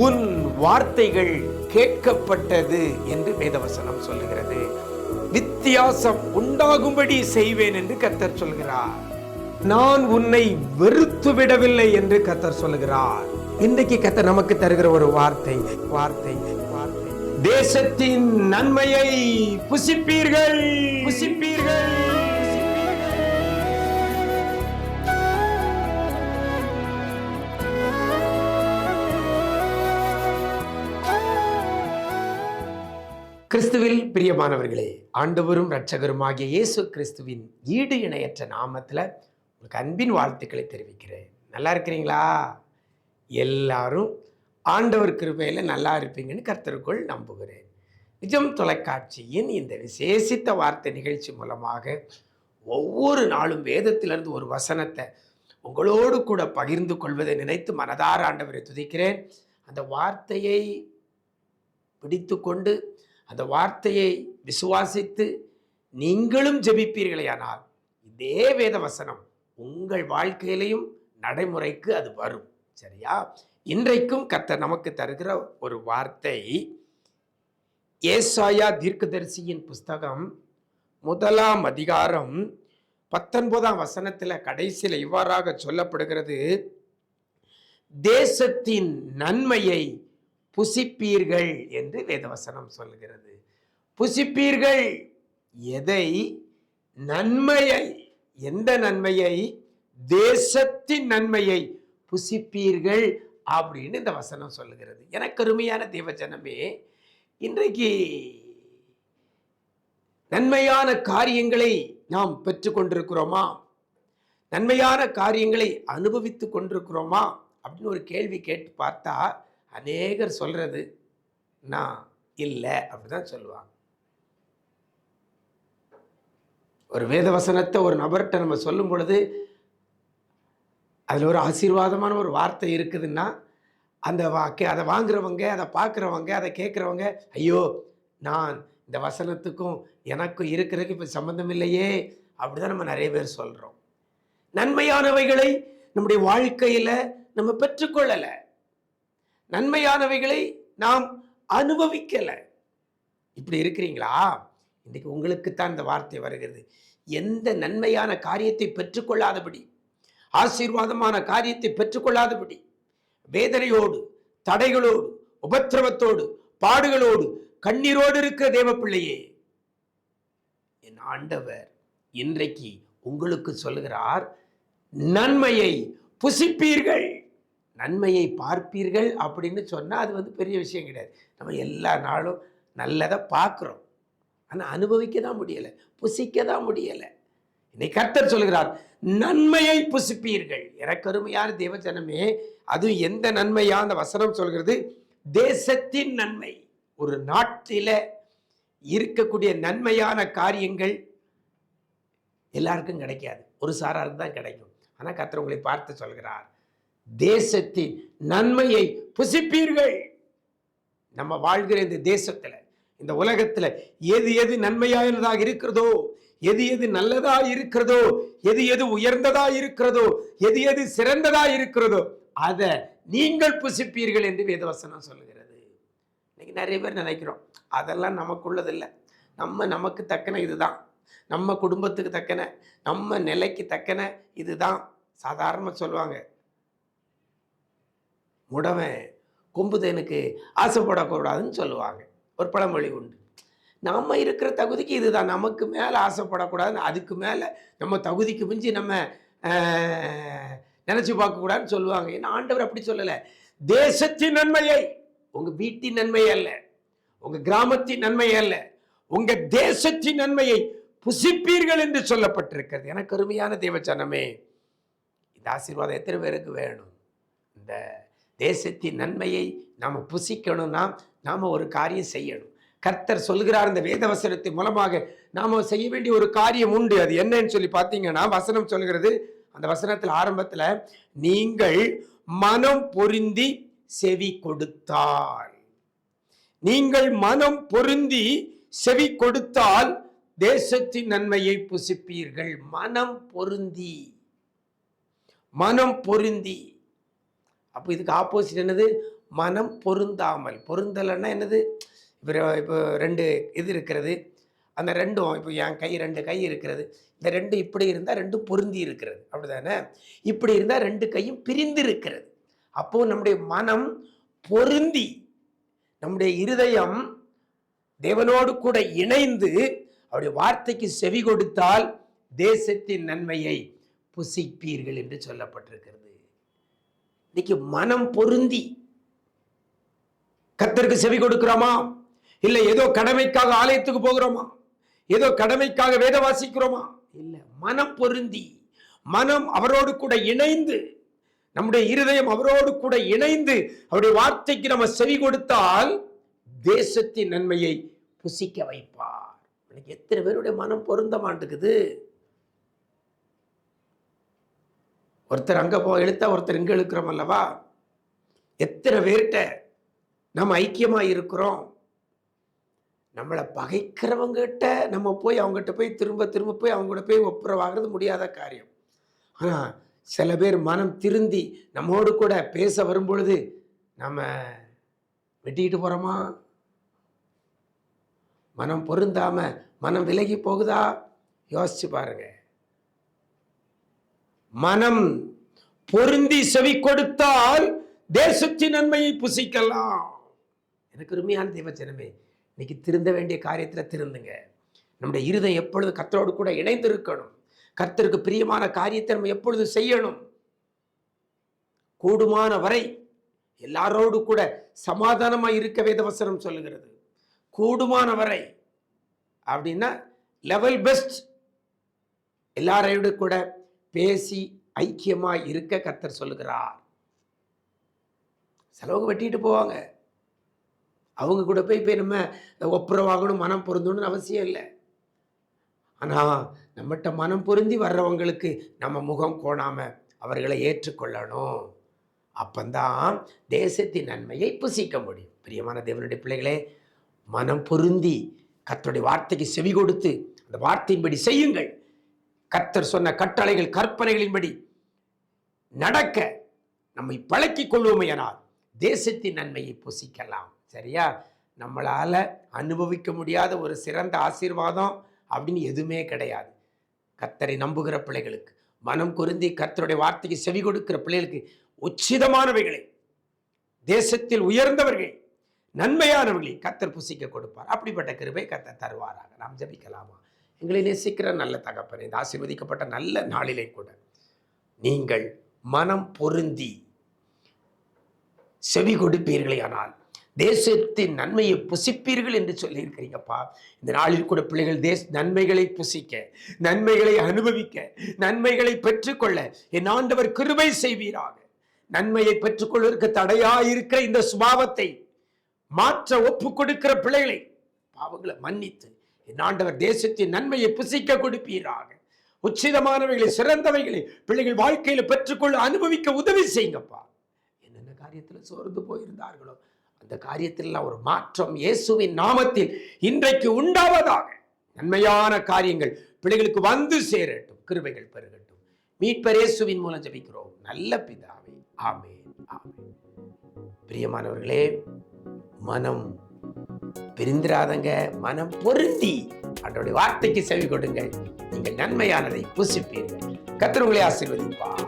உன் வார்த்தைகள் கேட்கப்பட்டது என்று வேதவசனம் சொல்லுகிறது. வித்தியாசம் உண்டாகும்படி செய்வேன் என்று கர்த்தர் சொல்கிறார். நான் உன்னை வெறுத்து விடவில்லை என்று கர்த்தர் சொல்லுகிறார். இன்றைக்கு கர்த்தர் நமக்கு தருகிற ஒரு வார்த்தை வார்த்தை வார்த்தை தேசத்தின் நன்மையை புசிப்பீர்கள் புசிப்பீர்கள். கிறிஸ்துவில் பிரியமானவர்களே, ஆண்டவரும் இரட்சகருமாகிய இயேசு கிறிஸ்துவின் ஈடு இணையற்ற நாமத்தில் உங்களுக்கு அன்பின் வாழ்த்துக்களை தெரிவிக்கிறேன். நல்லா இருக்கிறீங்களா? எல்லாரும் ஆண்டவர் கிருபையில் நல்லா இருப்பீங்கன்னு கர்த்தருக்குள் நம்புகிறேன். நிஜம் தொலைக்காட்சியின் இந்த விசேஷித்த வார்த்தை நிகழ்ச்சி மூலமாக ஒவ்வொரு நாளும் வேதத்திலிருந்து ஒரு வசனத்தை உங்களோடு கூட பகிர்ந்து கொள்வதை நினைத்து மனதார ஆண்டவரை துதிக்கிறேன். அந்த வார்த்தையை பிடித்து கொண்டு அந்த வார்த்தையை விசுவாசித்து நீங்களும் ஜெபிப்பீர்களேயானால் இதே வேத வசனம் உங்கள் வாழ்க்கையிலையும் நடைமுறைக்கு அது வரும். சரியா? இன்றைக்கும் கர்த்தர் நமக்கு தருகிற ஒரு வார்த்தை ஏசாயா தீர்க்கதரிசியின் புஸ்தகம் 1ஆம் அதிகாரம் 19ஆம் வசனத்தில் கடைசியில் இவ்வாறாக சொல்லப்படுகிறது. தேசத்தின் நன்மையை புசிப்பீர்கள் என்று வேதவசனம் சொல்கிறது. புசிப்பீர்கள் எதை? நன்மையை. எந்த நன்மையை? தேசத்தின் நன்மையை புசிப்பீர்கள் அப்படின்னு இந்த வசனம் சொல்லுகிறது. எனக்கு அருமையான தேவஜனமே, இன்றைக்கு நன்மையான காரியங்களை நாம் பெற்றுக்கொண்டிருக்கிறோமா? நன்மையான காரியங்களை அனுபவித்து கொண்டிருக்கிறோமா அப்படின்னு ஒரு கேள்வி கேட்டு பார்த்தா அநேகர் சொல்றது நான் இல்லை அப்படிதான் சொல்லுவாங்க. ஒரு வேதவசனத்தை ஒரு நபர்கிட்ட நம்ம சொல்லும் பொழுது அதில் ஒரு ஆசீர்வாதமான ஒரு வார்த்தை இருக்குதுன்னா அதை வாங்குறவங்க, அதை பார்க்குறவங்க, அதை கேட்குறவங்க, ஐயோ நான் இந்த வசனத்துக்கும் எனக்கும் இருக்கிறதுக்கு இப்போ சம்மந்தம் இல்லையே அப்படிதான் நம்ம நிறைய பேர் சொல்கிறோம். நன்மையானவைகளை நம்முடைய வாழ்க்கையில் நம்ம பெற்றுக்கொள்ளலை, நன்மையானவைகளை நாம் அனுபவிக்கலை. இப்படி இருக்கிறீங்களா? இன்றைக்கு உங்களுக்குத்தான் இந்த வார்த்தை வருகிறது. எந்த நன்மையான காரியத்தை பெற்றுக்கொள்ளாதபடி, ஆசீர்வாதமான காரியத்தை பெற்றுக்கொள்ளாதபடி, வேதனையோடு, தடைகளோடு, உபத்திரவத்தோடு, பாடுகளோடு, கண்ணீரோடு இருக்கிற தேவ பிள்ளையே, என் ஆண்டவர் இன்றைக்கு உங்களுக்கு சொல்லுகிறார், நன்மையை புசிப்பீர்கள், நன்மையை பார்ப்பீர்கள் அப்படின்னு சொன்னால் அது பெரிய விஷயம் கிடையாது. நம்ம எல்லா நாளும் நல்லதை பார்க்குறோம், ஆனால் அனுபவிக்க தான் முடியலை, புசிக்க தான் முடியலை. இன்னைக்கு கர்த்தர் சொல்கிறார், நன்மையை புசிப்பீர்கள். இறக்கருமையான தேவஜனமே, அது எந்த நன்மையா? அந்த வசனம் சொல்கிறது தேசத்தின் நன்மை. ஒரு நாட்டில் இருக்கக்கூடிய நன்மையான காரியங்கள் எல்லாருக்கும் கிடைக்காது, ஒரு சாராருக்கு தான் கிடைக்கும். ஆனால் கர்த்தர் உங்களை பார்த்து சொல்கிறார், தேசத்தின் நன்மையை புசிப்பீர்கள். நம்ம வாழ்கிற இந்த தேசத்துல, இந்த உலகத்துல எது எது நன்மையானதாக இருக்கிறதோ, எது எது நல்லதா இருக்கிறதோ, எது எது உயர்ந்ததா இருக்கிறதோ, எது எது சிறந்ததா இருக்கிறதோ அதை நீங்கள் புசிப்பீர்கள் என்று வேதவசனம் சொல்லுகிறது. இன்னைக்கு நிறைய பேர் நினைக்கிறோம் அதெல்லாம் நமக்குள்ளதில்லை, நமக்கு தக்கன இதுதான், நம்ம குடும்பத்துக்கு தக்கன, நம்ம நிலைக்கு தக்கன இதுதான். சாதாரணமாக சொல்லுவாங்க, முடவன் கொம்புதேனுக்கு ஆசைப்படக்கூடாதுன்னு சொல்லுவாங்க. ஒரு பழமொழி உண்டு. நம்ம இருக்கிற தகுதிக்கு இதுதான், நமக்கு மேலே ஆசைப்படக்கூடாதுன்னு, அதுக்கு மேலே நம்ம தகுதிக்கு மிஞ்சி நம்ம நினச்சி பார்க்கக்கூடாதுன்னு சொல்லுவாங்க. ஏன்னா ஆண்டவர் அப்படி சொல்லலை. தேசத்தின் நன்மையை, உங்கள் வீட்டின் நன்மை அல்ல, உங்கள் கிராமத்தின் நன்மை அல்ல, உங்கள் தேசத்தின் நன்மையை புசிப்பீர்கள் என்று சொல்லப்பட்டிருக்கிறது. எனக்கு அருமையான தேவச்சனமே, இந்த ஆசீர்வாதம் எத்தனை பேருக்கு வேணும்? இந்த தேசத்தின் நன்மையை நாம் புசிக்கணும்னா நாம் ஒரு காரியம் செய்யணும். கர்த்தர் சொல்கிறார், இந்த வேதவசனத்தின் மூலமாக நாம் செய்ய வேண்டிய ஒரு காரியம் உண்டு. அது என்னன்னு சொல்லி பார்த்தீங்கன்னா, வசனம் சொல்கிறது, அந்த வசனத்தில் ஆரம்பத்தில், நீங்கள் மனம் பொருந்தி செவி கொடுத்தால், நீங்கள் மனம் பொருந்தி செவி கொடுத்தால் தேசத்தின் நன்மையை புசிப்பீர்கள். மனம் பொருந்தி, மனம் பொருந்தி. அப்போ இதுக்கு ஆப்போசிட் என்னது? மனம் பொருந்தாமல். பொருந்தலைன்னா என்னது? இப்போ 2 இது இருக்கிறது, அந்த 2ம் இப்போ என் கை 2 கை இருக்கிறது, இந்த 2 இப்படி இருந்தால் 2ம் பொருந்தி இருக்கிறது, அப்படிதானே? இப்படி இருந்தால் 2 கையும் பிரிந்து இருக்கிறது. அப்போ நம்முடைய மனம் பொருந்தி, நம்முடைய இருதயம் தேவனோடு கூட இணைந்து அவருடைய வார்த்தைக்கு செவி கொடுத்தால் தேசத்தின் நன்மையை புசிப்பீர்கள் என்று சொல்லப்பட்டிருக்கிறது. இன்னைக்கு மனம் பொருந்தி கர்த்தருக்கு செவி கொடுக்கிறோமா? இல்ல ஏதோ கடமைக்காக ஆலயத்துக்கு போகிறோமா? ஏதோ கடமைக்காக வேத வாசிக்கிறோமா? இல்ல, மனம் பொருந்தி, மனம் அவரோடு கூட இணைந்து, நம்முடைய இருதயம் அவரோடு கூட இணைந்து அவருடைய வார்த்தைக்கு நம்ம செவி கொடுத்தால் தேசத்தின் நன்மையை புசிக்க வைப்பார். இன்னைக்கு எத்தனை பேருடைய மனம் பொருந்த மாட்டேங்குது? ஒருத்தர் அங்க இழுத்தா ஒருத்தர் இங்க இழுக்கிறோம் அல்லவா? எத்தனை பேர்கிட்ட நம்ம ஐக்கியமா இருக்கிறோம்? நம்மளை பகைக்கிறவங்கிட்ட நம்ம போய் அவங்ககிட்ட போய் திரும்ப திரும்ப போய் அவங்ககிட்ட போய் ஒப்புரவாகிறது முடியாத காரியம். ஆனா சில பேர் மனம் திருந்தி நம்மோடு கூட பேச வரும்பொழுது நம்ம வெட்டிக்கிட்டு போறோமா? மனம் பொருந்தாம மனம் விலகி போகுதா? யோசிச்சு பாருங்க. மனம் பொருந்தி செவி கொடுத்தால் தேசத்தின் நன்மையை புசிக்கலாம். எனக்கு உண்மையான தேவஜனமே, இன்னைக்கு திருந்த வேண்டிய காரியத்தில் திருந்துங்க. நம்முடைய இருதயம் எப்பொழுது கர்த்தரோடு கூட இணைந்து இருக்கணும். கர்த்தருக்கு பிரியமான காரியத்தை நம்ம எப்பொழுது செய்யணும். கூடுமான வரை எல்லாரோடு கூட சமாதானமா இருக்க வேதவசனம் சொல்லுகிறது. கூடுமான வரை அப்படின்னா லெவல் பெஸ்ட், எல்லாரோடு கூட பேசி ஐக்கியமா இருக்க கர்த்தர் சொல்லுகிறார். செலவுக்கு வெட்டிட்டு போவாங்க, அவங்க கூட போய் நம்ம ஒப்புரவாகணும், மனம் பொருந்தணும்னு அவசியம் இல்லை. ஆனால் நம்மகிட்ட மனம் பொருந்தி வர்றவங்களுக்கு நம்ம முகம் கோணாம அவர்களை ஏற்றுக்கொள்ளணும். அப்பந்தான் தேசத்தின் நன்மையை புசிக்க முடியும். பிரியமான தேவனுடைய பிள்ளைகளே, மனம் பொருந்தி கர்த்தருடைய வார்த்தைக்கு செவி கொடுத்து அந்த வார்த்தையின்படி செய்யுங்கள். கர்த்தர் சொன்ன கட்டளைகள் கற்பனைகளின்படி நடக்க நம்மை பழக்கிக் கொள்வோமையானால் தேசத்தின் நன்மையை புசிக்கலாம். சரியா? நம்மளால அனுபவிக்க முடியாத ஒரு சிறந்த ஆசீர்வாதம் அப்படின்னு எதுவுமே கிடையாது. கர்த்தரை நம்புகிற பிள்ளைகளுக்கு, மனம் பொருந்தி கர்த்தருடைய வார்த்தைக்கு செவி கொடுக்கிற பிள்ளைகளுக்கு உச்சிதமானவைகளை, தேசத்தில் உயர்ந்தவர்கள், நன்மையானவர்களை கர்த்தர் புசிக்க கொடுப்பார். அப்படிப்பட்ட கிருபை கர்த்தர் தருவாராக. நாம் ஜெபிக்கலாமா? எங்களை நேசிக்கிற நல்ல தகப்பனே, இந்த ஆசீர்வதிக்கப்பட்ட நல்ல நாளிலே கூட நீங்கள் மனம் பொருந்தி செவி கொடுப்பீர்களே ஆனால் தேசத்தின் நன்மையை புசிப்பீர்கள் என்று சொல்லியிருக்கிறீங்கப்பா. இந்த நாளில் கூட பிள்ளைகள் நன்மைகளை புசிக்க, நன்மைகளை அனுபவிக்க, நன்மைகளை பெற்றுக்கொள்ள என் ஆண்டவர் கிருபை செய்வீராக. நன்மையை பெற்றுக்கொள்வதற்கு தடையாயிருக்கிற இந்த சுபாவத்தை மாற்ற ஒப்பு கொடுக்கிற பிள்ளைகளை பாவங்களை மன்னித்து என் ஆண்டவர் தேசத்தின் நன்மையை புசிக்க கொடுப்பீராக. உச்சிதமானவைகளை, சிறந்தவைகளை பிள்ளைகள் வாழ்க்கையில் பெற்றுக்கொள்ள அனுபவிக்க உதவி செய்யுங்கப்பா. என்னென்ன காரியத்தில் சோர்ந்து போயிருந்தார்களோ அந்த காரியத்தில் ஒரு மாற்றம் இயேசுவின் நாமத்தில் இன்றைக்கு உண்டாவதாக. நன்மையான காரியங்கள் பிள்ளைகளுக்கு வந்து சேரட்டும், கிருபைகள் பெருகட்டும். மீட்பர் இயேசுவின் மூலம் ஜெபிக்கிறோம் நல்ல பிதாவே, ஆமென், ஆமென். பிரியமானவர்களே, மனம் பிரிந்திராதங்க, மனம் பொருந்தி அவருடைய வார்த்தைக்கு செவி கொடுங்கள். நீங்கள் நன்மையானதை புசிப்பீர்கள். கர்த்தர் உங்களை ஆசீர்வதிப்பார்.